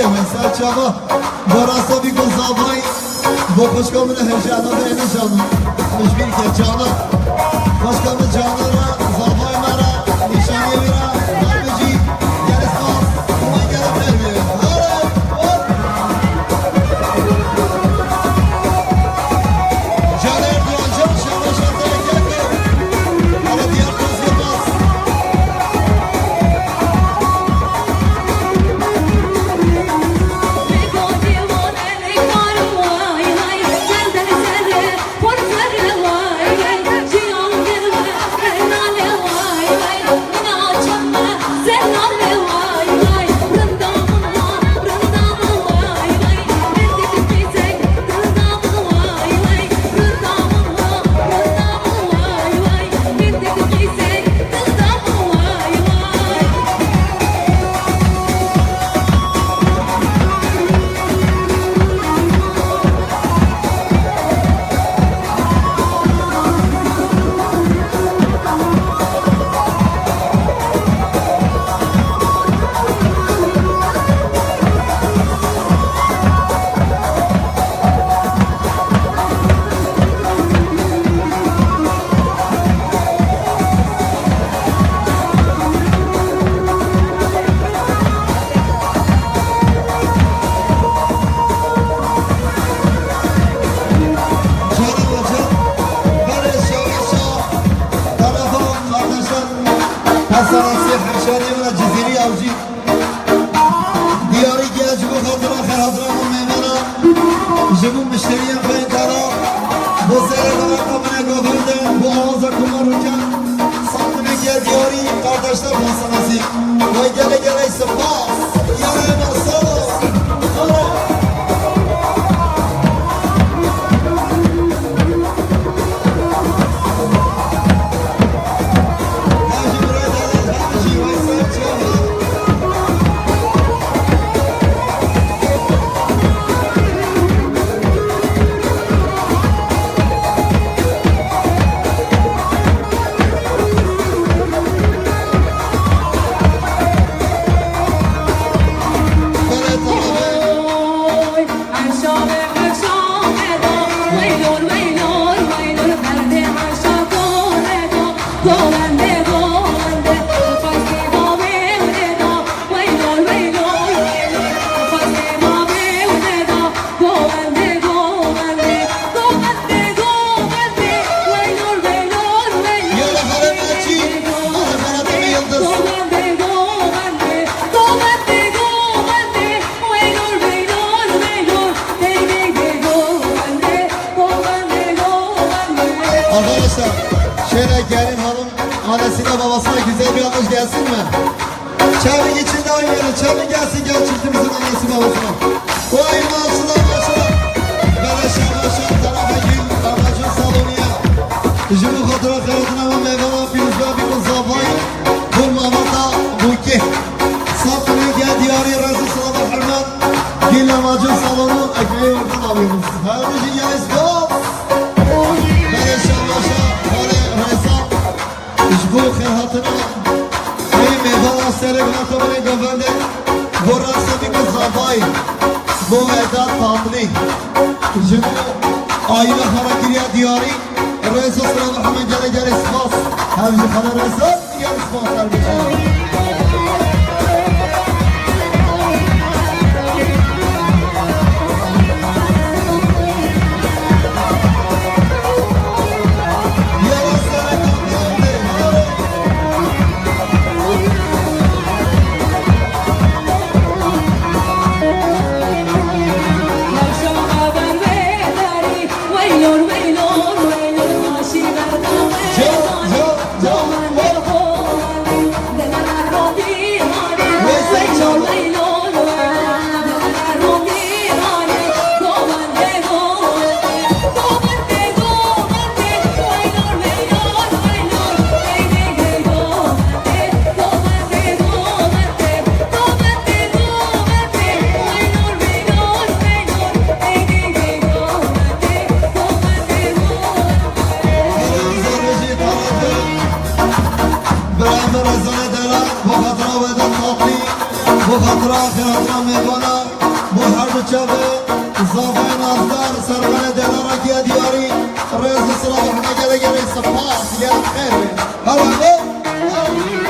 دیگه مثل چاوا براسا بی گذابای با خوشکامل هرجانا بینه جانا مشبیر که جانا خوشکامل جانا را زابای مرا نشانی میرا نرمجی گل اسماس اومای گل تربیه جانه اردوان جان شما شده گل حالا دیار کسی باز حسناسی حشانی من جزیری آوجی دیاری که اجبو خاطر آخر حضران و میمانا جبو مشتریم خواهی تارا بو سیر دارا من گفردن بو آوازا کمار رو کن سامتونه که دیاری قردشتا بو حسناسی وی گله گله سپاس یاره مرسالو Arkadaşlar şöyle gelin hanım annesine babasına güzel bir alkış gelsin mi? Çabuk içinde oynayalım, çabuk gelsin gel çiftimizin annesi babasına. Vay maşallah maşallah. Böyle şabaşan tarafa gül, amacın salonuya. Jümü kadra karadına ve meyvana piruzda bir kızavay. Vurma vata buki. Sapını gel diyarı razı salama hürmet. Gül amacın salonu ekmeği oradan alıyoruz. Her bir şey yalnız bol. bu خیراتنا این میوه سری بنا تو گفته براسه بیکن زبای bu اداد فاضلی جمع آیه خراکیری دیاری رئیس اسلام محمد جل جل اسماس همچه خانه رئیس دیگر اسماس در بیشتر bu خاطر آخر حضرت میبانم با هر دو چاوه زافه نازدار سرمانه دلارا که دیاری رئیس صلاح همه گله گله سپاس گله خیره هوا